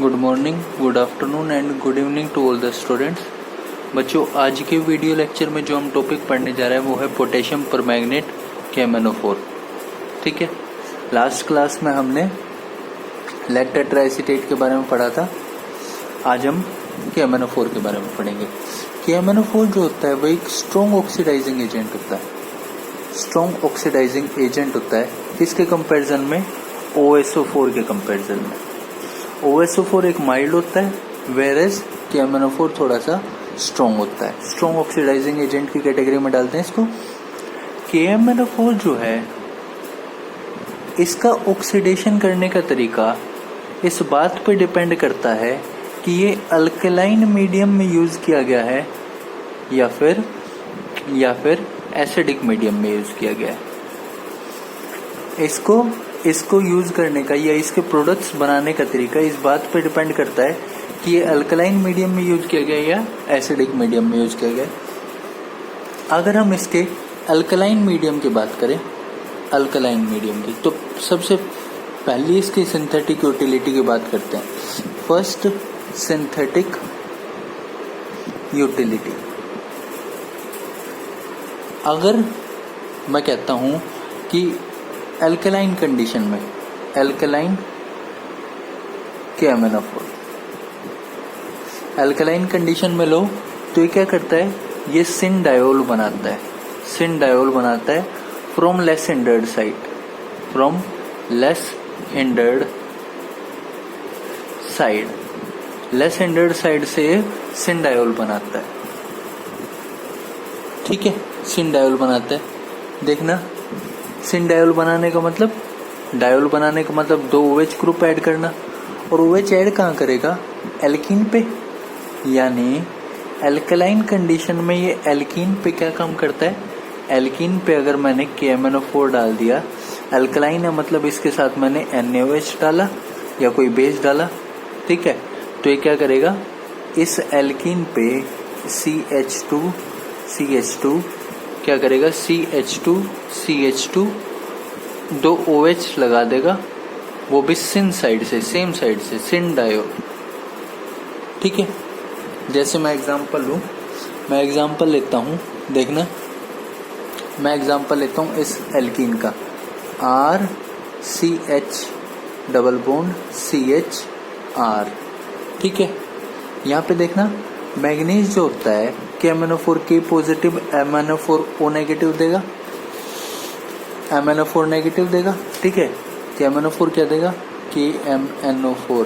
Good morning, good afternoon and good evening to all the students. बच्चों, आज के video lecture में जो हम टॉपिक पढ़ने जा रहे हैं वो है पोटेशियम परमैंगनेट KMnO4। ठीक है, लास्ट क्लास में हमने लेड टेट्राएसीटेट के बारे में पढ़ा था। आज हम KMnO4 के बारे में पढ़ेंगे। KMnO4 जो होता है वो एक स्ट्रॉन्ग ऑक्सीडाइजिंग एजेंट होता है। स्ट्रॉन्ग ऑक्सीडाइजिंग एजेंट होता है किसके कंपैरिजन में? OSO4 के कंपैरिजन में। OSO4 एक माइल्ड होता है, वेयरएज KMnO4 थोड़ा सा स्ट्रॉन्ग होता है। स्ट्रॉन्ग ऑक्सीडाइजिंग एजेंट की कैटेगरी में डालते हैं इसको। KMnO4 जो है इसका ऑक्सीडेशन करने का तरीका इस बात पे डिपेंड करता है कि ये अल्कलाइन मीडियम में यूज किया गया है या फिर एसिडिक मीडियम में यूज किया गया है। इसको यूज करने का या इसके प्रोडक्ट्स बनाने का तरीका इस बात पे डिपेंड करता है कि ये अल्कलाइन मीडियम में यूज किया गया या एसिडिक मीडियम में यूज किया गया। अगर हम इसके अल्कलाइन मीडियम की बात करें, अल्कलाइन मीडियम की, तो सबसे पहले इसकी सिंथेटिक यूटिलिटी की बात करते हैं। First, synthetic utility. अगर मैं कहता हूं कि अल्कलाइन कंडीशन में, अल्कलाइन KMnO4 अल्कलाइन कंडीशन में लो तो ये क्या करता है? ये सिन डायोल बनाता है। सिन डायोल बनाता है from less hindered side, from less hindered side, less hindered side से सिन डायोल बनाता है। ठीक है, सिन डायोल बनाता है। देखना, सिन डायोल बनाने का मतलब, डायोल बनाने का मतलब दो OH ग्रुप ऐड करना। और OH ऐड कहाँ करेगा? एल्कीन पे। यानी अल्कलाइन कंडीशन में ये एल्कीन पे क्या काम करता है? एल्कीन पे अगर मैंने KMnO4 डाल दिया, अल्कलाइन है मतलब इसके साथ मैंने NaOH डाला या कोई बेस डाला, ठीक है, तो ये क्या करेगा? इस एल्कीन पे CH2 क्या करेगा? CH2 दो OH लगा देगा, वो भी सिन साइड से, सेम साइड से, सिन डायोल। ठीक है, जैसे मैं एग्जांपल लूं, मैं एग्जांपल लेता हूं, देखना, मैं एग्जांपल लेता हूं इस एल्कीन का, RCH डबल बॉन्ड CHR। ठीक है, यहाँ पे देखना, मैग्नीज जो होता है KMnO4 K positive, MnO4 O negative देगा, MnO4 नेगेटिव देगा। ठीक है, KMnO4 क्या देगा? KMnO4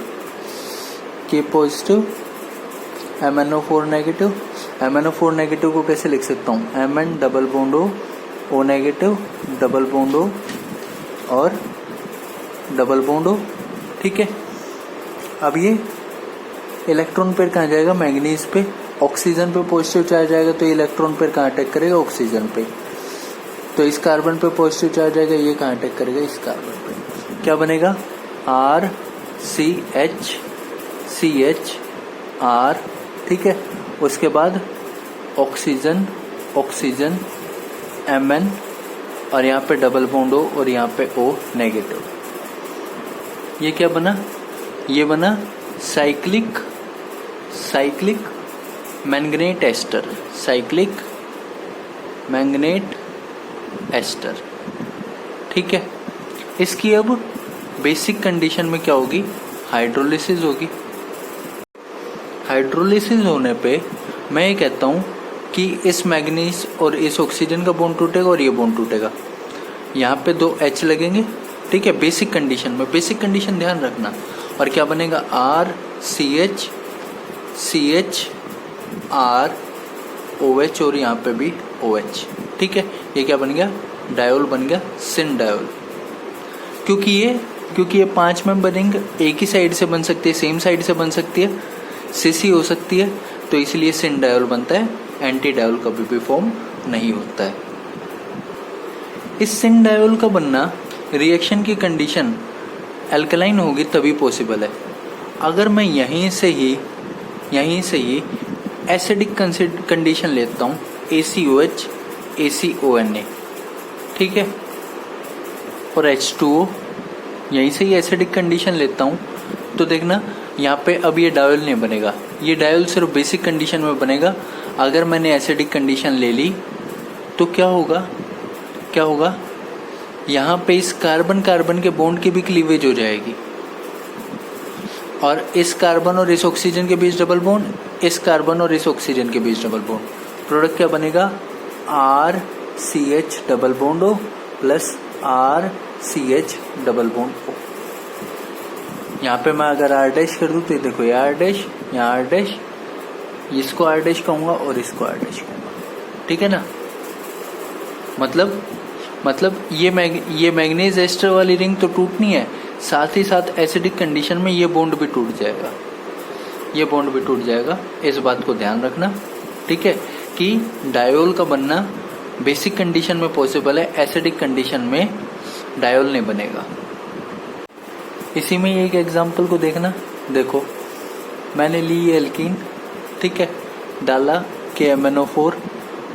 K positive, MnO4 negative. MnO4 negative को कैसे लिख सकता हूँ? Mn double bond O negative, double bond O और डबल बॉन्ड O। ठीक है, अब ये इलेक्ट्रॉन पेयर कहाँ जाएगा? मैग्नीज पे। ऑक्सीजन पे पॉजिटिव चार्ज जाएगा तो ये इलेक्ट्रॉन पेयर कहाँ अटैक करेगा? ऑक्सीजन पे। तो इस कार्बन पे पॉजिटिव चार्ज आएगा, ये कहाँ अटैक करेगा? इस कार्बन पे। क्या बनेगा? RCH ठीक है, उसके बाद ऑक्सीजन Mn और यहाँ पे डबल बॉन्ड O और यहाँ पे O नेगेटिव। ये क्या बना? ये बना cyclic manganate ester, cyclic manganate ester. ठीक है, इसकी अब बेसिक कंडीशन में क्या होगी? हाइड्रोलिसिस होगी। हाइड्रोलिसिस होने पे मैं ये कहता हूँ कि इस मैग्नीज और इस ऑक्सीजन का बॉन्ड टूटेगा और ये बॉन्ड टूटेगा। यहाँ पे दो H लगेंगे। ठीक है, बेसिक कंडीशन में, बेसिक कंडीशन ध्यान रखना। और क्या बनेगा? CHR OH और यहाँ पे भी OH। ठीक है, ये क्या बन गया? डायोल बन गया, सिन डायोल। क्योंकि ये 5 मेंबर रिंग एक ही साइड से बन सकती है, सेम साइड से बन सकती है, सिस ही हो सकती है, तो इसलिए सिन डायोल बनता है, एंटी डायोल कभी भी फॉर्म नहीं होता है। इस सिन डायोल का बनना, रिएक्शन की कंडीशन अल्कलाइन होगी तभी पॉसिबल है। अगर मैं यहीं से ही एसिडिक कंडीशन लेता हूँ, ACOH ACONA, ठीक है, और H2O, यहीं से ही एसिडिक कंडीशन लेता हूँ तो देखना यहाँ पे अब ये डायोल नहीं बनेगा, ये डायोल सिर्फ बेसिक कंडीशन में बनेगा। अगर मैंने एसिडिक कंडीशन ले ली तो क्या होगा, यहाँ पे इस कार्बन कार्बन के बॉन्ड की भी क्लीवेज हो जाएगी, और इस कार्बन और इस ऑक्सीजन के बीच डबल बॉन्ड, इस कार्बन और इस ऑक्सीजन के बीच डबल बॉन्ड। प्रोडक्ट क्या बनेगा, RCH double bond O plus RCH double bond O। यहाँ पे मैं अगर R डैश कर दूँ तो देखो ये R डैश, यहाँ R डैश, इसको R डैश कहूँगा और इसको R डैश कहूँगा, ठीक है ना। मतलब ये मैग्नीज एस्टर वाली रिंग तो टूटनी है, साथ ही साथ एसिडिक कंडीशन में ये बॉन्ड भी टूट जाएगा, ये बॉन्ड भी टूट जाएगा। इस बात को ध्यान रखना, ठीक है, कि डायोल का बनना बेसिक कंडीशन में पॉसिबल है, एसिडिक कंडीशन में डायोल नहीं बनेगा। इसी में एक एग्जांपल को देखना, देखो मैंने ली ये एल्कीन, ठीक है, डाला KMnO4,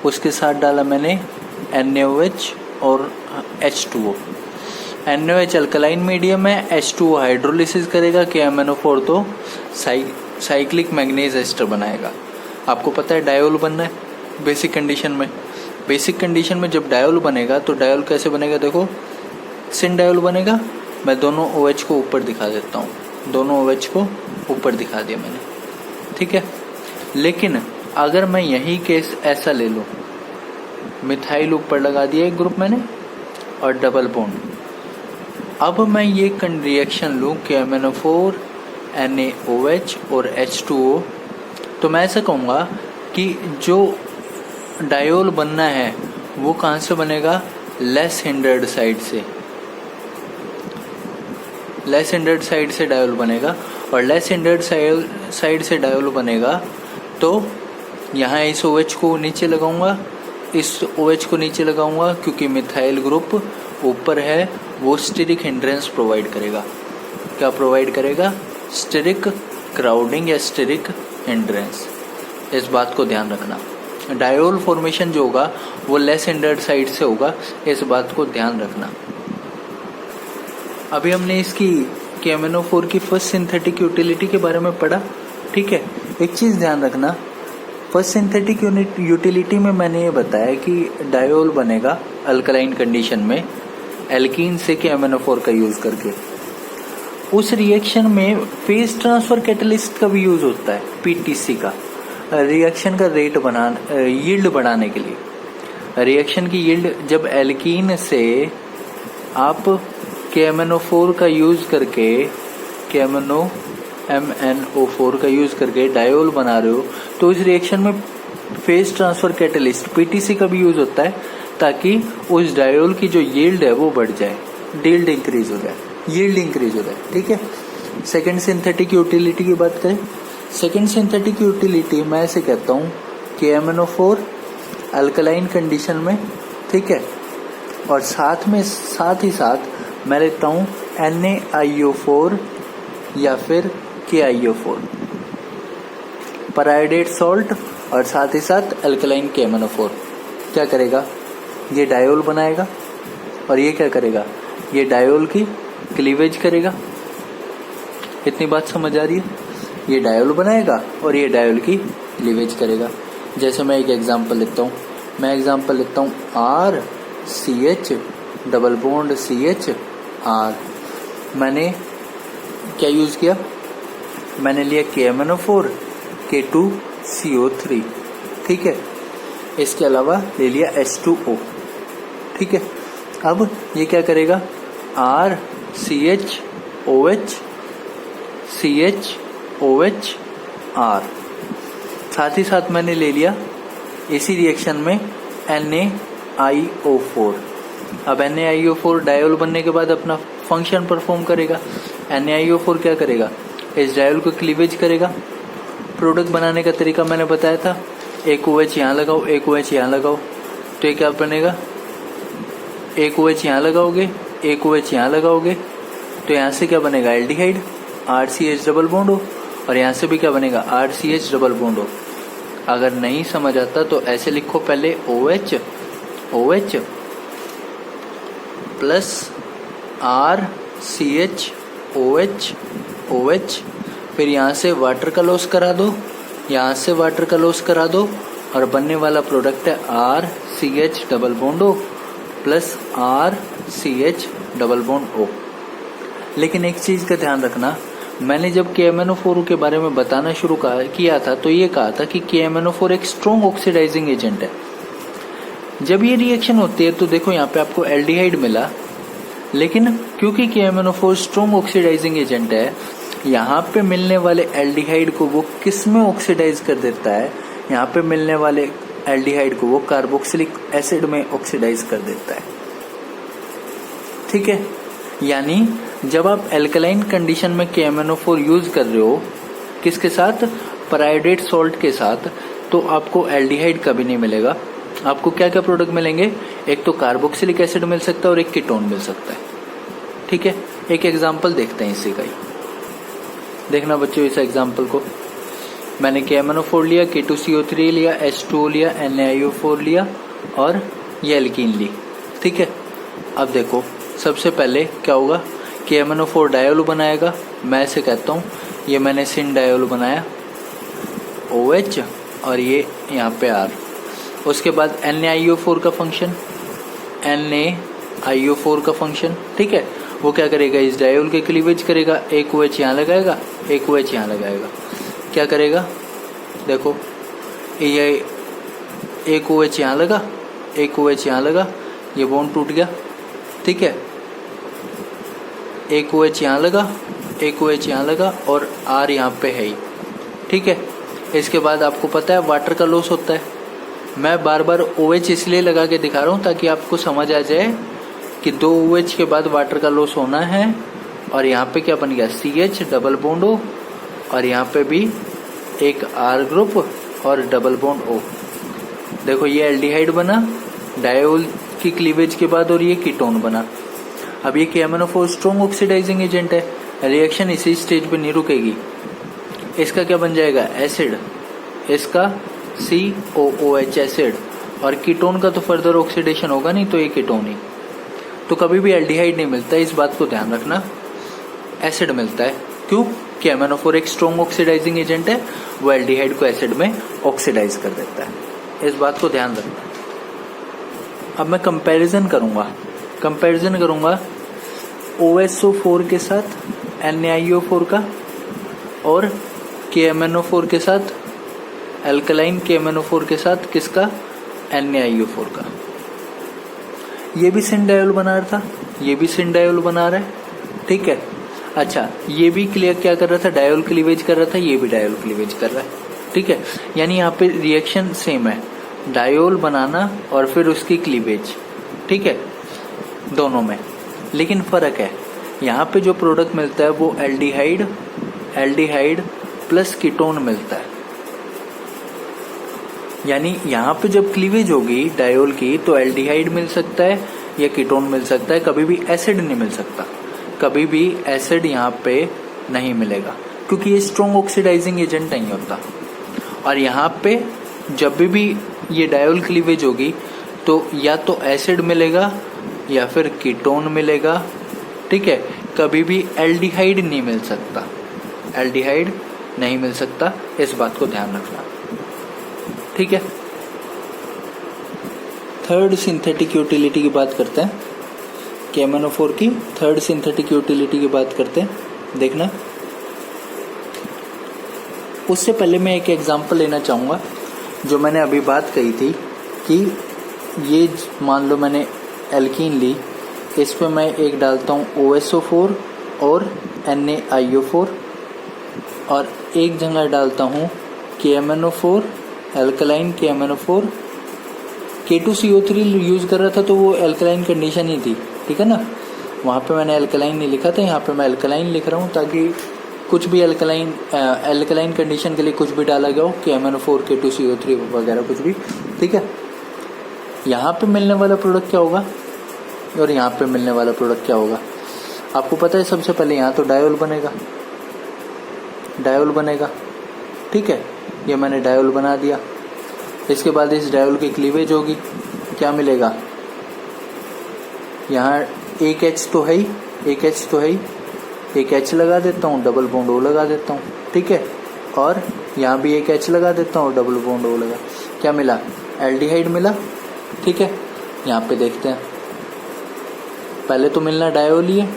उसके साथ डाला मैंने NaOH और H2O। NaOH अल्कलाइन मीडियम है, H2O हाइड्रोलिसिस करेगा, KMnO4 तो साइक्लिक मैग्नीज एस्टर बनाएगा। आपको पता है डायोल बनना है बेसिक कंडीशन में। बेसिक कंडीशन में जब डायोल बनेगा तो डायोल कैसे बनेगा, देखो सिन डायोल बनेगा। मैं दोनों OH को ऊपर दिखा देता हूँ, दोनों OH को ऊपर दिखा दिया मैंने, ठीक है। लेकिन अगर मैं यही केस ऐसा ले लूँ, मिथाइल ऊपर लगा दिया एक ग्रुप मैंने और डबल बॉन्ड, अब मैं ये रिएक्शन लूँ KMnO4 NaOH और H2O, तो मैं ऐसा कहूँगा कि जो डायोल बनना है वो कहाँ से बनेगा, लेस हिंडर्ड साइड से, लेस हिंडर्ड साइड से डायोल बनेगा। और लेस हिंडर्ड साइड से डायोल बनेगा तो यहाँ इस OH को नीचे लगाऊंगा, इस OH को नीचे लगाऊंगा, क्योंकि मिथाइल ग्रुप ऊपर है, वो स्टेरिक हिंड्रेंस प्रोवाइड करेगा। क्या प्रोवाइड करेगा, स्टेरिक क्राउडिंग या स्टेरिक हिंड्रेंस। इस बात को ध्यान रखना, डायोल फॉर्मेशन जो होगा वो लेस हिंडर्ड साइड से होगा, इस बात को ध्यान रखना। अभी हमने इसकी KMnO4 की फर्स्ट सिंथेटिक यूटिलिटी के बारे में पढ़ा, ठीक है। एक चीज़ ध्यान रखना, फर्स्ट सिंथेटिक यूटिलिटी में मैंने ये बताया कि डायोल बनेगा अल्कलाइन कंडीशन में एल्कीन से KMnO4 का यूज़ करके। उस रिएक्शन में फेज ट्रांसफर कैटलिस्ट का भी यूज़ होता है, PTC का, रिएक्शन का रेट यील्ड बढ़ाने के लिए। रिएक्शन की यील्ड जब एल्कीन से आप KMnO4 का यूज़ करके, MnO4 का यूज़ करके डायोल बना रहे हो, तो इस रिएक्शन में फेज ट्रांसफर कैटलिस्ट PTC का भी यूज़ होता है, ताकि उस डायोल की जो यील्ड है वो बढ़ जाए, यील्ड इंक्रीज हो जाए, ठीक है। सेकेंड सिंथेटिक यूटिलिटी की बात करें, सेकेंड सिंथेटिक यूटिलिटी मैं ऐसे कहता हूँ KMnO4 अल्कलाइन कंडीशन में, ठीक है, और साथ ही साथ मैं लेता हूँ NaIO4 या फिर KiO4, पैराइडेट सॉल्ट, और साथ ही साथ अल्कलाइन KMnO4। क्या करेगा, ये डायोल बनाएगा, और ये क्या करेगा, ये डायोल की क्लीवेज करेगा। इतनी बात समझ आ रही है, ये डायोल बनाएगा और ये डायोल की क्लीवेज करेगा। जैसे मैं एक एग्जांपल लेता हूँ, RCH डबल बॉन्ड CHR। मैंने क्या यूज़ किया, मैंने लिया KMnO4 K2CO3, ठीक है, इसके अलावा ले लिया H2O, ठीक है। अब ये क्या करेगा, RCHOH CHOHR, साथ ही साथ मैंने ले लिया इसी रिएक्शन में NaIO4। अब NaIO4 डायोल बनने के बाद अपना फंक्शन परफॉर्म करेगा। NaIO4 क्या करेगा, इस डायोल को क्लीवेज करेगा। प्रोडक्ट बनाने का तरीका मैंने बताया था, एक OH यहाँ लगाओ, एक OH यहाँ लगाओ, तो ये क्या बनेगा, एक OH यहाँ लगाओगे, एक OH यहाँ लगाओगे, तो यहाँ से क्या बनेगा, एल्डिहाइड, RCH डबल बॉन्ड हो, और यहाँ से भी क्या बनेगा, RCH डबल बॉन्ड हो। अगर नहीं समझ आता तो ऐसे लिखो, पहले OH प्लस RCH OH फिर यहाँ से वाटर का लॉस करा दो, यहाँ से वाटर का लॉस करा दो, और बनने वाला प्रोडक्ट है RCH double bond O plus RCH double bond O। लेकिन एक चीज का ध्यान रखना, मैंने जब KMnO4 के बारे में बताना शुरू किया था तो ये कहा था कि KMnO4 एक स्ट्रॉन्ग ऑक्सीडाइजिंग एजेंट है। जब ये रिएक्शन होती है तो देखो यहाँ पे आपको एल्डिहाइड मिला, लेकिन क्योंकि KMnO4 स्ट्रॉन्ग ऑक्सीडाइजिंग एजेंट है, यहाँ पे मिलने वाले एल्डिहाइड को वो किस में ऑक्सीडाइज कर देता है, यहाँ पे मिलने वाले एल्डिहाइड को वो कार्बोक्सिलिक एसिड में ऑक्सीडाइज कर देता है। ठीक है, यानी जब आप एल्कलाइन कंडीशन में KMnO4 यूज कर रहे हो किसके साथ, परायोडेट सॉल्ट के साथ, तो आपको एल्डिहाइड कभी नहीं मिलेगा। आपको क्या क्या प्रोडक्ट मिलेंगे, एक तो कार्बोक्सिलिक एसिड मिल सकता है और एक कीटोन मिल सकता है। ठीक है, एक एग्जांपल देखते हैं इसी का ही। देखना बच्चों इस एग्जांपल को, मैंने KMnO4 लिया, K2CO3 लिया, H2O लिया, NaIO4 लिया और ये एल्कीन ली। ठीक है, अब देखो सबसे पहले क्या होगा, KMnO4 डायोल बनाएगा। मैं ऐसे कहता हूँ, ये मैंने सिन डायोल बनाया OH और ये यहाँ पे R। उसके बाद NaIO4 का फंक्शन, NaIO4 का फंक्शन, ठीक है, वो क्या करेगा, इस डायोल के क्लीवेज करेगा, एक OH यहाँ लगाएगा, एक OH यहाँ लगाएगा। क्या करेगा, देखो ये एक OH यहाँ लगा, एक OH यहाँ लगा, ये बॉन्ड टूट गया। ठीक है, एक OH यहाँ लगा, एक OH यहाँ लगा और R यहाँ पे है ही। ठीक है, इसके बाद आपको पता है वाटर का लॉस होता है। मैं बार बार OH इसलिए लगा के दिखा रहा हूँ ताकि आपको समझ आ जाए कि 2 OH के बाद वाटर का लॉस होना है। और यहाँ पे क्या बन गया, CH डबल बॉन्ड O, और यहाँ पे भी एक R ग्रुप और डबल बॉन्ड O। देखो ये एल्डिहाइड बना डायोल की क्लीवेज के बाद और ये कीटोन बना। अब ये KMnO4 स्ट्रॉन्ग ऑक्सीडाइजिंग एजेंट है, रिएक्शन इसी स्टेज पे नहीं रुकेगी। इसका क्या बन जाएगा, एसिड, इसका COOH एसिड, और कीटोन का तो फर्दर ऑक्सीडेशन होगा नहीं, तो ये कीटोन ही। तो कभी भी एल्डिहाइड नहीं मिलता है, इस बात को ध्यान रखना, एसिड मिलता है। क्यों, KMnO4 एक स्ट्रॉन्ग ऑक्सीडाइजिंग एजेंट है, वो एल्डिहाइड को एसिड में ऑक्सीडाइज कर देता है, इस बात को ध्यान रखना। अब मैं कंपैरिजन करूंगा OSO4 के साथ NaIO4 का और KMnO4 के साथ, एल्कलाइन KMnO4 के साथ किसका, NaIO4 का। ये भी सिन डायोल बना रहा था, ये भी सिन डायोल बना रहा है। ठीक है, अच्छा ये भी क्लियर क्या कर रहा था, डायोल क्लीवेज कर रहा था, ये भी डायोल क्लीवेज कर रहा है। ठीक है, यानी यहाँ पे रिएक्शन सेम है, डायोल बनाना और फिर उसकी क्लीवेज। ठीक है, दोनों में, लेकिन फर्क है, यहाँ पे जो प्रोडक्ट मिलता है वो एल्डिहाइड प्लस कीटोन मिलता है। यानी यहाँ पे जब क्लीवेज होगी डायोल की तो एल्डिहाइड मिल सकता है या कीटोन मिल सकता है, कभी भी एसिड नहीं मिल सकता, कभी भी एसिड यहाँ पे नहीं मिलेगा, क्योंकि ये स्ट्रॉन्ग ऑक्सीडाइजिंग एजेंट नहीं होता। और यहाँ पे जब भी ये डायोल क्लीवेज होगी तो या तो एसिड मिलेगा या फिर कीटोन मिलेगा। ठीक है, कभी भी एल्डिहाइड नहीं मिल सकता, एल्डिहाइड नहीं मिल सकता, इस बात को ध्यान रखना। ठीक है, थर्ड सिंथेटिक यूटिलिटी की बात करते हैं, KMnO4 की थर्ड सिंथेटिक यूटिलिटी की बात करते हैं। देखना, उससे पहले मैं एक एग्जांपल लेना चाहूँगा। जो मैंने अभी बात कही थी कि ये मान लो मैंने एल्कीन ली, इस पे मैं एक डालता हूँ OSO4 और NaIO4, और एक जगह डालता हूँ KMnO4, alkaline KMnO4। K2CO3 use कर रहा था तो वो एल्कलाइन कंडीशन ही थी, ठीक है ना, वहाँ पे मैंने एल्कलाइन नहीं लिखा था, यहाँ पे मैं एल्कलाइन लिख रहा हूँ ताकि कुछ भी एल्कलाइन कंडीशन के लिए कुछ भी डाला गया हो, KMnO4, K2CO3 वगैरह कुछ भी। ठीक है, यहाँ पे मिलने वाला प्रोडक्ट क्या होगा और यहाँ पे मिलने वाला प्रोडक्ट क्या होगा, आपको पता है। सबसे पहले यहाँ तो डायोल बनेगा, ठीक है, ये मैंने डायोल बना दिया। इसके बाद इस डायोल की क्लीवेज होगी, क्या मिलेगा, यहाँ एक H तो है ही, एक H लगा देता हूँ, डबल बॉन्ड O लगा देता हूँ, ठीक है। और यहाँ भी एक H लगा देता हूँ, डबल बॉन्ड O लगा, क्या मिला, एल्डिहाइड मिला, ठीक है। यहाँ पे देखते हैं, पहले तो मिलना डायोल ही है,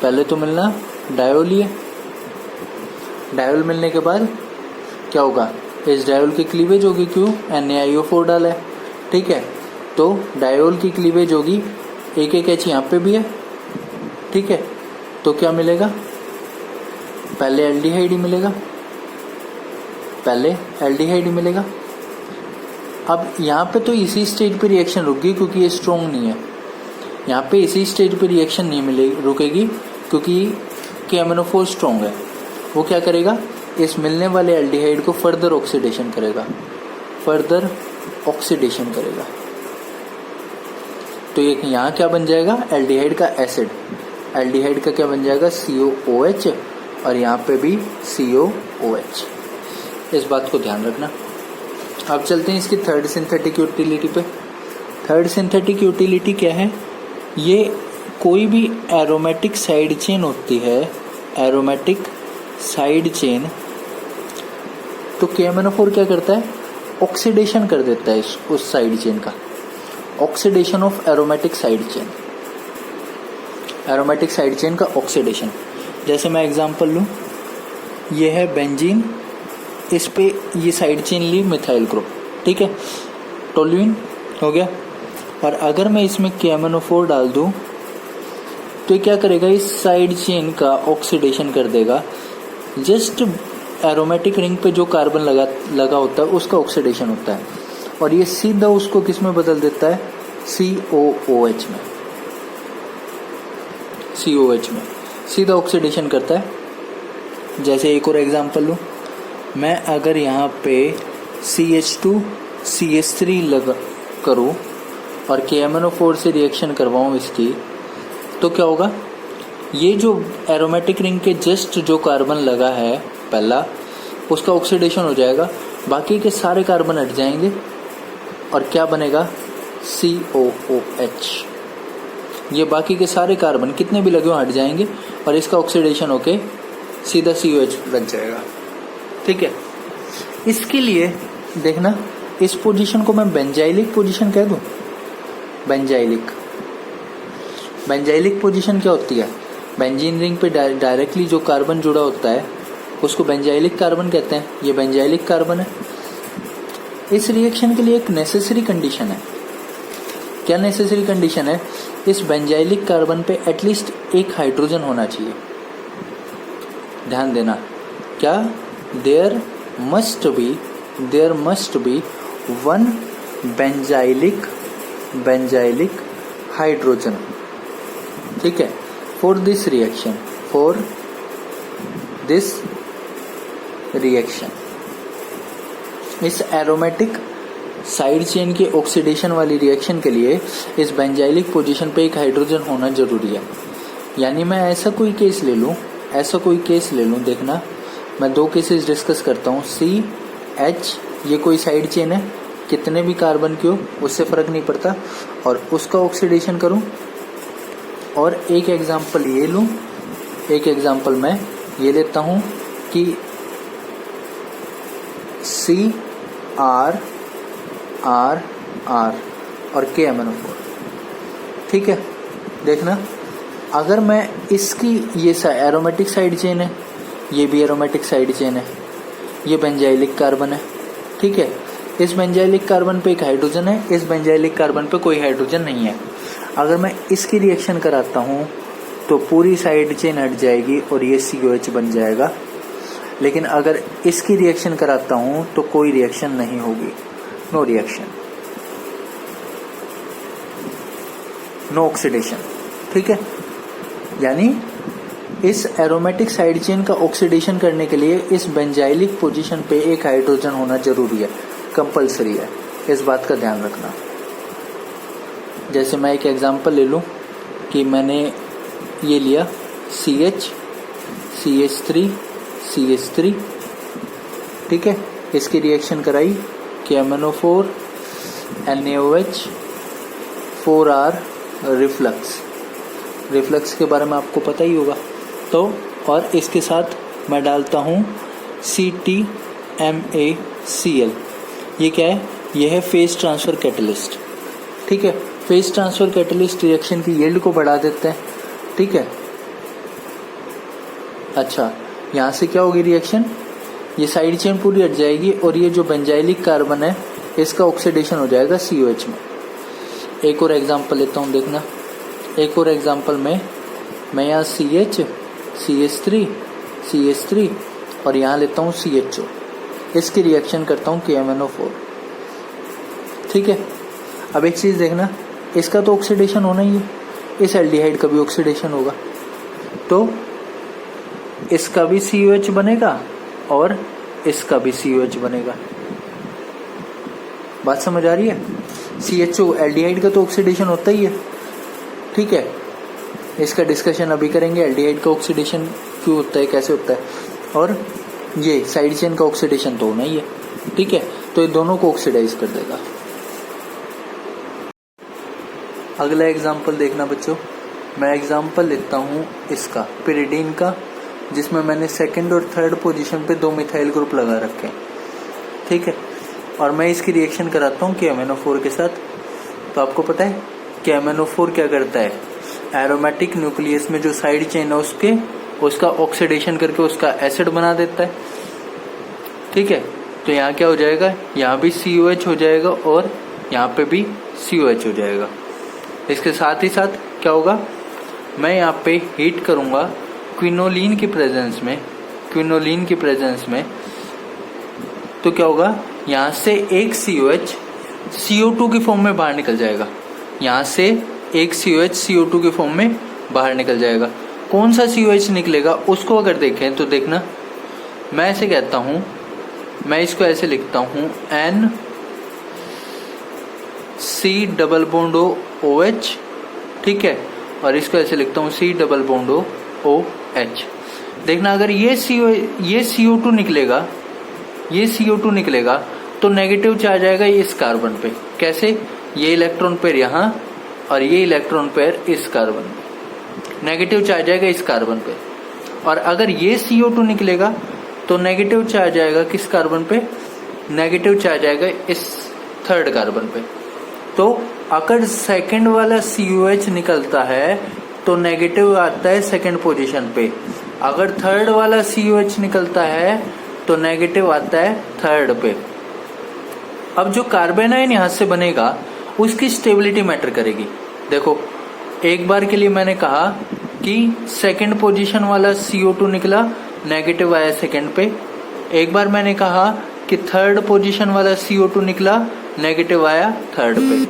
पहले तो मिलना डायोल ही है। डायोल मिलने के बाद क्या होगा, इस डायोल की क्लीवेज होगी, क्यों, NaIO4 डाला है, ठीक है। तो डायोल की क्लीवेज होगी, एक एक H यहाँ पे भी है, ठीक है। तो क्या मिलेगा, पहले एल्डिहाइड ही मिलेगा, पहले एल्डिहाइड ही मिलेगा। अब यहाँ पे तो इसी स्टेज पे रिएक्शन रुकेगी क्योंकि ये स्ट्रॉन्ग नहीं है, यहाँ पे इसी स्टेज पे रिएक्शन नहीं मिलेगी, रुकेगी क्योंकि KMnO4 स्ट्रॉन्ग है। वो क्या करेगा, इस मिलने वाले एल्डिहाइड को फर्दर ऑक्सीडेशन करेगा, फर्दर ऑक्सीडेशन करेगा। तो ये यहाँ क्या बन जाएगा, एल्डिहाइड का एसिड, एल्डिहाइड का क्या बन जाएगा, COOH, और यहाँ पे भी COOH। इस बात को ध्यान रखना। अब चलते हैं इसकी थर्ड सिंथेटिक यूटिलिटी पे। थर्ड सिंथेटिक यूटिलिटी क्या है, ये कोई भी एरोमेटिक साइड चेन होती है, एरोमेटिक साइड चेन, तो KMnO4 क्या करता है, ऑक्सीडेशन कर देता है उस साइड चेन का, oxidation of aromatic side chain, aromatic side chain का ऑक्सीडेशन। जैसे मैं एग्जांपल लूँ, ये है बेंजीन, इस पे ये साइड चेन ली मिथाइल ग्रुप, ठीक है, टोल्यूइन हो गया। और अगर मैं इसमें KMnO4 डाल दूँ तो ये क्या करेगा, इस साइड चेन का ऑक्सीडेशन कर देगा, जस्ट एरोमेटिक रिंग पे जो कार्बन लगा होता है उसका ऑक्सीडेशन होता है, और ये सीधा उसको किस में बदल देता है, COOH में, COH में सीधा ऑक्सीडेशन करता है। जैसे एक और एग्जांपल लूँ, मैं अगर यहाँ पे CH2CH3 लगा करूँ और KMnO4 से रिएक्शन करवाऊँ इसकी, तो क्या होगा, ये जो एरोमेटिक रिंग के जस्ट जो कार्बन लगा है पहला, उसका ऑक्सीडेशन हो जाएगा, बाकी के सारे कार्बन हट जाएंगे और क्या बनेगा, COOH। ये बाकी के सारे कार्बन कितने भी लगे हो हट जाएंगे और इसका ऑक्सीडेशन होके सीधा COH लग जाएगा, ठीक है। इसके लिए देखना, इस पोजीशन को मैं बेंजाइलिक पोजीशन कह दूं, बेंजाइलिक, बेंजाइलिक पोजीशन क्या होती है, बेंजीन रिंग पे डायरेक्टली जो कार्बन जुड़ा होता है उसको बेंजाइलिक कार्बन कहते हैं, ये बेंजाइलिक कार्बन है। इस रिएक्शन के लिए एक नेसेसरी कंडीशन है, क्या नेसेसरी कंडीशन है, इस बेंजाइलिक कार्बन पे एटलीस्ट एक हाइड्रोजन होना चाहिए, ध्यान देना, क्या, there must be one benzylic hydrogen, ठीक है, फॉर दिस रिएक्शन, इस एरोमेटिक साइड चेन के ऑक्सीडेशन वाली रिएक्शन के लिए इस बेंजाइलिक पोजीशन पे एक हाइड्रोजन होना जरूरी है। यानी मैं ऐसा कोई केस ले लूँ, देखना, मैं दो केसेस डिस्कस करता हूँ, CH, ये कोई साइड चेन है, कितने भी कार्बन की हो उससे फर्क नहीं पड़ता, और उसका ऑक्सीडेशन करूं। और एक एग्जांपल ये लूं, एक एग्जांपल मैं ये लेता हूं कि CR और KMnO4, ठीक है। देखना, अगर मैं इसकी, ये एरोमेटिक साइड चेन है, ये भी एरोमेटिक साइड चेन है, ये बेंजाइलिक कार्बन है, ठीक है, इस बेंजाइलिक कार्बन पे एक हाइड्रोजन है, इस बेंजाइलिक कार्बन पे कोई हाइड्रोजन नहीं है। अगर मैं इसकी रिएक्शन कराता हूँ तो पूरी साइड चेन हट जाएगी और ये COH बन जाएगा, लेकिन अगर इसकी रिएक्शन कराता हूँ तो कोई रिएक्शन नहीं होगी, नो रिएक्शन, नो ऑक्सीडेशन, ठीक है। यानी इस एरोमेटिक साइड चेन का ऑक्सीडेशन करने के लिए इस बेंजाइलिक पोजीशन पे एक हाइड्रोजन होना जरूरी है, कंपलसरी है, इस बात का ध्यान रखना। जैसे मैं एक एग्जांपल ले लूं कि मैंने ये लिया CH, CH3, ठीक है, इसकी रिएक्शन कराई, KMnO4, NaOH, 4R, रिफ्लक्स के बारे में आपको पता ही होगा, तो और इसके साथ मैं डालता हूँ CTMaCl। ये क्या है? ये है फेज ट्रांसफ़र कैटलिस्ट। ठीक है, फेज ट्रांसफ़र कैटलिस्ट रिएक्शन की यील्ड को बढ़ा देते हैं। ठीक है, अच्छा यहाँ से क्या होगी रिएक्शन? ये साइड चेन पूरी हट जाएगी और ये जो बेंजाइलिक कार्बन है इसका ऑक्सीडेशन हो जाएगा COH में। एक और एग्जांपल लेता हूँ, देखना। एक और एग्जांपल में मैं यहाँ CH, CH3 और यहाँ लेता हूँ CHO। इसकी रिएक्शन करता हूँ KMnO4। ठीक है, अब एक चीज़ देखना, इसका तो ऑक्सीडेशन होना ही है, इस एल्डिहाइड का भी ऑक्सीडेशन होगा, तो इसका भी COH बनेगा और इसका भी COH बनेगा। बात समझ आ रही है? CHO एल्डिहाइड का तो ऑक्सीडेशन होता ही है। ठीक है, इसका डिस्कशन अभी करेंगे, एल्डिहाइड का ऑक्सीडेशन क्यों होता है, कैसे होता है, और ये साइड चेन का ऑक्सीडेशन तो होना ही है। ठीक है, तो ये दोनों को ऑक्सीडाइज कर देगा। अगला एग्जाम्पल देखना बच्चों, मैं एग्जाम्पल लेता हूँ इसका पिरिडीन का, जिसमें मैंने सेकंड और थर्ड पोजीशन पे 2 मिथाइल ग्रुप लगा रखे हैं। ठीक है, और मैं इसकी रिएक्शन कराता हूँ KMnO4 के साथ। तो आपको पता है KMnO4 क्या करता है? एरोमेटिक न्यूक्लियस में जो साइड चेन है उसका ऑक्सीडेशन करके उसका एसिड बना देता है। ठीक है, तो यहाँ क्या हो जाएगा? यहाँ भी COH हो जाएगा और यहाँ पे भी COH हो जाएगा। इसके साथ ही साथ क्या होगा? मैं यहाँ पे हीट करूँगा क्विनोलिन की प्रेजेंस में, तो क्या होगा? यहाँ से एक COH CO2 की फॉर्म में बाहर निकल जाएगा। यहाँ से एक COH CO2 की फॉर्म में बाहर निकल जाएगा। कौन सा COH निकलेगा उसको अगर देखें तो देखना, मैं ऐसे कहता हूँ, मैं इसको ऐसे लिखता हूँ NC≡OH। ठीक है, और इसको ऐसे लिखता हूँ C≡OH। देखना, अगर ये CO2 निकलेगा तो नेगेटिव चार्ज आएगा इस कार्बन पे। कैसे? ये इलेक्ट्रॉन पेयर यहाँ और ये इलेक्ट्रॉन पेयर इस कार्बन पे, नेगेटिव चार्ज आएगा इस कार्बन पे। और अगर ये CO2 निकलेगा तो नेगेटिव चार्ज आएगा किस कार्बन पे? नेगेटिव चार्ज आएगा इस थर्ड कार्बन पे। तो अगर सेकंड वाला COH निकलता है तो नेगेटिव आता है सेकंड पोजीशन पे। अगर थर्ड वाला COH निकलता है तो नेगेटिव आता है थर्ड पे। अब जो कार्बन आयन यहाँ से बनेगा उसकी स्टेबिलिटी मैटर करेगी। देखो, एक बार के लिए मैंने कहा कि सेकंड पोजीशन वाला CO2 निकला, नेगेटिव आया सेकंड पे। एक बार मैंने कहा कि थर्ड पोजीशन वाला CO2 निकला, नेगेटिव आया थर्ड पे।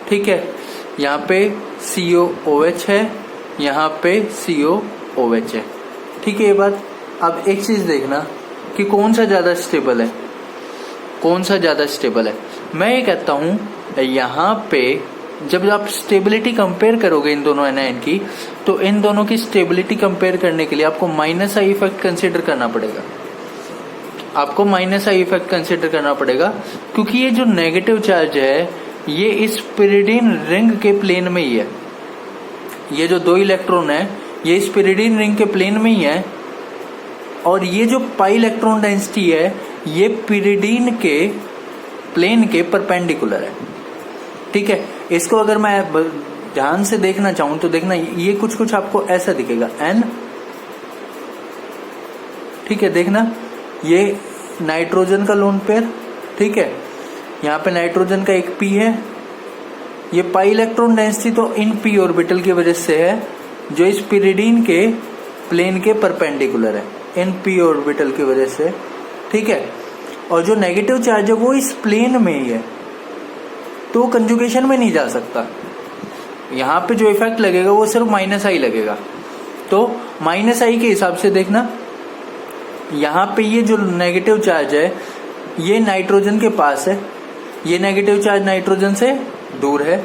ठीक है, यहाँ पे COOH है, यहाँ पे COOH है। ठीक है, ये बात। अब एक चीज देखना कि कौन सा ज्यादा स्टेबल है। मैं ये कहता हूँ यहाँ पे जब आप स्टेबिलिटी कंपेयर करोगे इन दोनों एनायन की, तो इन दोनों की स्टेबिलिटी कंपेयर करने के लिए आपको -I इफेक्ट कंसीडर करना पड़ेगा। क्योंकि ये जो नेगेटिव चार्ज है ये इस पिरिडीन रिंग के प्लेन में ही है। ये जो 2 इलेक्ट्रॉन है ये इस पिरिडीन रिंग के प्लेन में ही है, और ये जो पाई इलेक्ट्रॉन डेंसिटी है ये पिरिडीन के प्लेन के परपेंडिकुलर है। ठीक है, इसको अगर मैं ध्यान से देखना चाहूं तो देखना, ये कुछ आपको ऐसा दिखेगा N। ठीक है, देखना, ये नाइट्रोजन का लोन पेयर। ठीक है, यहाँ पे नाइट्रोजन का एक P है। ये पाई इलेक्ट्रॉन डेंसिटी तो इन P ऑर्बिटल की वजह से है जो इस पिरिडीन के प्लेन के परपेंडिकुलर है, इन P ऑर्बिटल की वजह से। ठीक है, और जो नेगेटिव चार्ज है वो इस प्लेन में ही है, तो कंजुगेशन में नहीं जा सकता। यहाँ पे जो इफेक्ट लगेगा वो सिर्फ -I लगेगा। तो -I के हिसाब से देखना, यहाँ पे ये जो नेगेटिव चार्ज है ये नाइट्रोजन के पास है, ये नेगेटिव चार्ज नाइट्रोजन से दूर है।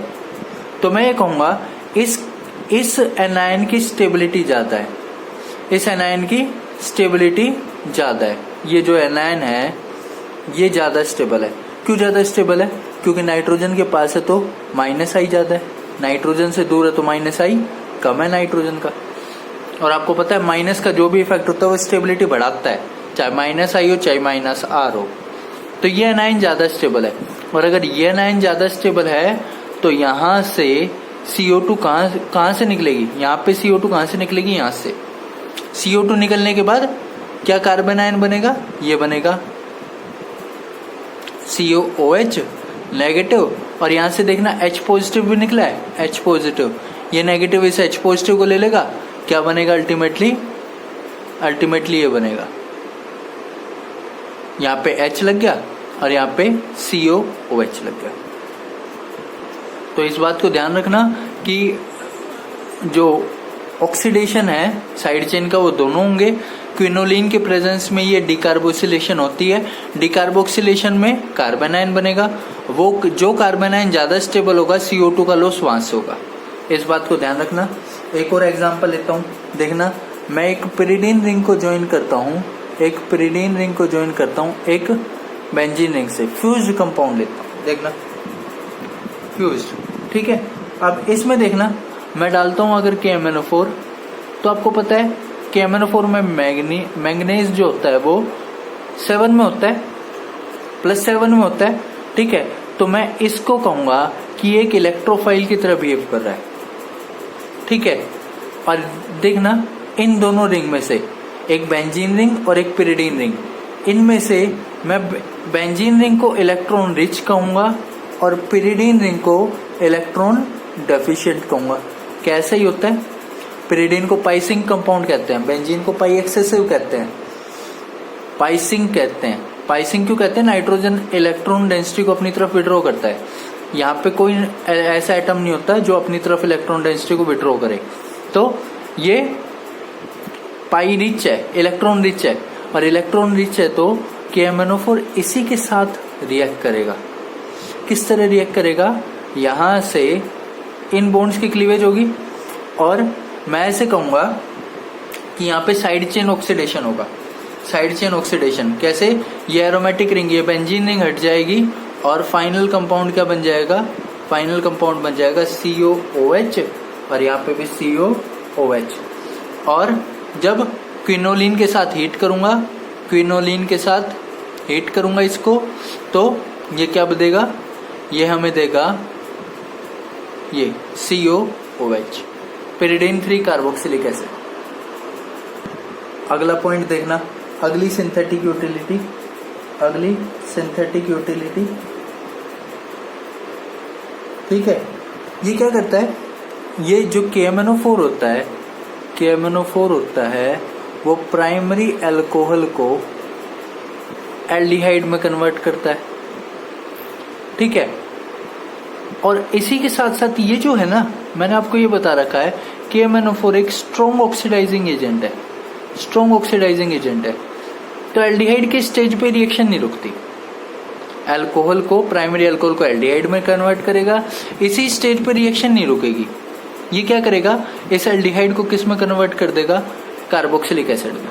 तो मैं ये कहूँगा इस एनायन की स्टेबिलिटी ज्यादा है, ये जो एनायन है ये ज्यादा स्टेबल है। क्यों ज्यादा स्टेबल है? क्योंकि नाइट्रोजन के पास है तो -I ज्यादा है, नाइट्रोजन से दूर है तो -I कम है नाइट्रोजन का। और आपको पता है माइनस का जो भी इफेक्ट होता है वो स्टेबिलिटी बढ़ाता है, चाहे माइनस आई हो चाहे माइनस आर हो। तो ये एनायन ज्यादा स्टेबल है, और अगर ये एनायन ज्यादा स्टेबल है तो यहाँ से CO2 कहाँ से निकलेगी, यहाँ पे CO2 कहाँ से निकलेगी, यहाँ से। CO2 निकलने के बाद क्या कार्बन आयन बनेगा, ये बनेगा COOH नेगेटिव, और यहाँ से देखना H पॉजिटिव भी निकला है, H पॉजिटिव, ये नेगेटिव इस H पॉजिटिव को ले लेगा, क्या बनेगा अल्टीमेटली ये बनेगा, यहाँ पे H लग गया और यहाँ पे COOH लग गया। तो इस बात को ध्यान रखना कि जो ऑक्सीडेशन है साइड चेन का वो दोनों होंगे। क्विनोलिन के प्रेजेंस में ये डिकार्बोक्सिलेशन होती है। डिकार्बोक्सिलेशन में कार्बन आयन बनेगा, वो जो कार्बन आयन ज्यादा स्टेबल होगा CO2 का लॉस वहां से होगा। इस बात को ध्यान रखना। एक और एग्जांपल लेता हूँ, देखना मैं एक पिरिडीन रिंग को ज्वाइन करता हूँ, एक बेंजीन रिंग से फ्यूज्ड कंपाउंड लेता हूँ, देखना फ्यूज्ड, ठीक है। अब इसमें देखना मैं डालता हूँ अगर KMnO4, तो आपको पता है KMnO4 में मैंगनीज जो होता है वो 7 में होता है, +7 में होता है, ठीक है। तो मैं इसको कहूंगा कि एक इलेक्ट्रोफाइल की तरह बिहेव कर रहा है, ठीक है। और देखना इन दोनों रिंग में से एक बेंजीन रिंग और एक पिरिडीन रिंग, इनमें से मैं बेंजीन रिंग को इलेक्ट्रॉन रिच कहूंगा और पिरिडीन रिंग को इलेक्ट्रॉन डेफिशिएंट कहूंगा। कैसे ही होता है, पिरिडीन को पाइसिंग कंपाउंड कहते हैं, बेंजीन को पाई एक्सेसिव कहते हैं, पाइसिंग कहते हैं। पाइसिंग क्यों कहते हैं, नाइट्रोजन इलेक्ट्रॉन डेंसिटी को अपनी तरफ विड्रॉ करता है। यहाँ पे कोई ऐसा एटम नहीं होता जो अपनी तरफ इलेक्ट्रॉन डेंसिटी को विड्रॉ करे। तो ये पाई रिच है, इलेक्ट्रॉन रिच है, और इलेक्ट्रॉन रिच है तो KMnO4 इसी के साथ रिएक्ट करेगा। किस तरह रिएक्ट करेगा, यहां से इन बॉन्ड्स की क्लीवेज होगी, और मैं ऐसे कहूंगा कि यहाँ पे साइड चेन ऑक्सीडेशन होगा। साइड चेन ऑक्सीडेशन कैसे, ये एरोमेटिक रिंग, ये बेंजीन रिंग हट जाएगी और फाइनल कंपाउंड क्या बन जाएगा, फाइनल कंपाउंड बन जाएगा COOH, और यहाँ पे भी COOH। और जब क्विनोलिन के साथ हीट करूंगा, इसको, तो ये क्या देगा, ये हमें देगा ये COOH, पिरिडीन 3 कार्बोक्सिलिक एसिड। अगला पॉइंट देखना, अगली सिंथेटिक यूटिलिटी, ठीक है। ये क्या करता है, ये जो KMnO4 होता है वो प्राइमरी अल्कोहल को एल्डिहाइड में कन्वर्ट करता है, ठीक है। और इसी के साथ साथ ये जो है ना, मैंने आपको ये बता रखा है KMnO4 एक स्ट्रॉन्ग ऑक्सीडाइजिंग एजेंट है। तो एल्डिहाइड के स्टेज पे रिएक्शन नहीं रुकती, अल्कोहल को, प्राइमरी अल्कोहल को एल्डिहाइड में कन्वर्ट करेगा, इसी स्टेज पे रिएक्शन नहीं रुकेगी। ये क्या करेगा, इस एल्डिहाइड को किस में कन्वर्ट कर देगा, कार्बोक्सिलिक एसिड में।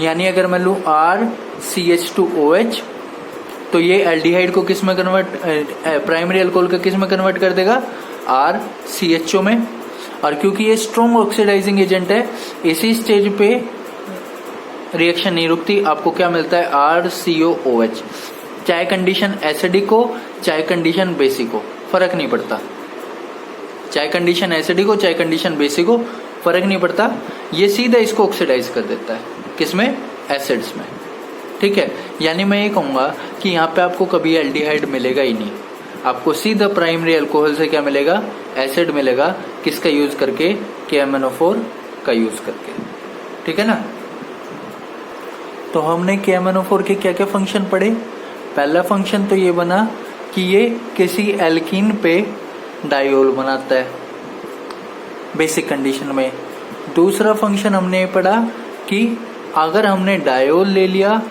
यानी अगर मैं लूं RCH2OH, तो ये एल्डिहाइड को किस में कन्वर्ट, प्राइमरी अल्कोहल का किस में कन्वर्ट कर देगा, RCHO में। और क्योंकि ये स्ट्रॉन्ग ऑक्सीडाइजिंग एजेंट है, इसी स्टेज पे रिएक्शन नहीं रुकती, आपको क्या मिलता है, RCOOH। चाहे कंडीशन एसिडिक हो चाहे कंडीशन बेसिक हो, फर्क नहीं पड़ता, चाहे कंडीशन एसिडिक हो चाहे कंडीशन बेसिक हो, फर्क नहीं पड़ता, ये सीधा इसको ऑक्सीडाइज कर देता है, किसमें, एसिड्स में, ठीक है। यानी मैं ये कहूंगा कि यहाँ पे आपको कभी एल्डिहाइड मिलेगा ही नहीं, आपको सीधा प्राइमरी अल्कोहल से क्या मिलेगा, एसिड मिलेगा, किसका यूज करके, KMnO4 का यूज करके, ठीक है ना। तो हमने KMnO4 के क्या क्या फंक्शन पढ़े। पहला फंक्शन तो ये बना कि ये किसी एल्कीन पे डायोल बनाता है बेसिक कंडीशन में। दूसरा फंक्शन हमने ये पढ़ा कि अगर हमने डायोल ले लिया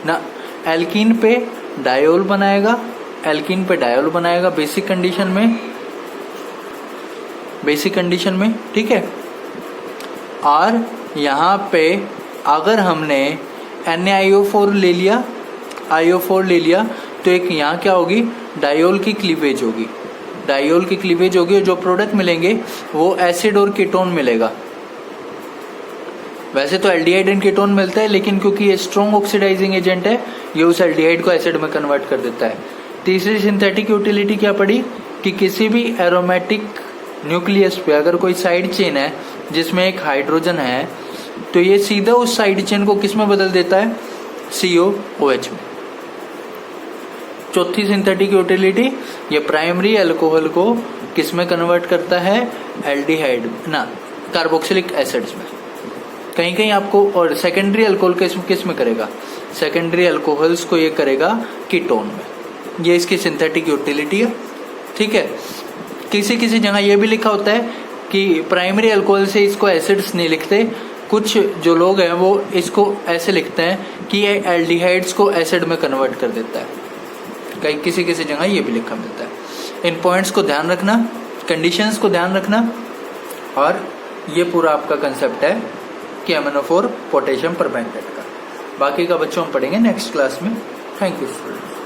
ना, एल्कीन पे डायोल बनाएगा बेसिक कंडीशन में, ठीक है। और यहाँ पे अगर हमने NaIO4 ले लिया, तो एक यहाँ क्या होगी, डायोल की क्लीवेज होगी, और जो प्रोडक्ट मिलेंगे वो एसिड और कीटोन मिलेगा, वैसे तो एल्डिहाइड एंड कीटोन मिलता है, लेकिन क्योंकि ये स्ट्रॉन्ग ऑक्सीडाइजिंग एजेंट है, ये उस एल्डिहाइड को एसिड में कन्वर्ट कर देता है। तीसरी सिंथेटिक यूटिलिटी क्या पड़ी कि किसी भी एरोमेटिक न्यूक्लियस पे अगर कोई साइड चेन है जिसमें एक हाइड्रोजन है, तो ये सीधा उस साइड चेन को किस में बदल देता है, COOH में। चौथी सिंथेटिक यूटिलिटी, ये प्राइमरी अल्कोहल को किस में कन्वर्ट करता है, एल्डिहाइड ना कार्बोक्सिलिक एसिड्स में। कहीं कहीं आपको, और सेकेंडरी अल्कोहल किस में करेगा, सेकेंडरी अल्कोहल्स को ये करेगा कीटोन में। ये इसकी सिंथेटिक यूटिलिटी है, ठीक है। किसी किसी जगह ये भी लिखा होता है कि प्राइमरी अल्कोहल से इसको एसिड्स नहीं लिखते, कुछ जो लोग हैं वो इसको ऐसे लिखते हैं कि ये एल्डिहाइड्स को एसिड में कन्वर्ट कर देता है। कहीं किसी किसी जगह ये भी लिखा मिलता है। इन पॉइंट्स को ध्यान रखना, कंडीशंस को ध्यान रखना, और ये पूरा आपका कंसेप्ट है कि MnO4 पोटेशियम परमैंगनेट का। बाकी का बच्चों हम पढ़ेंगे नेक्स्ट क्लास में। Thank you students.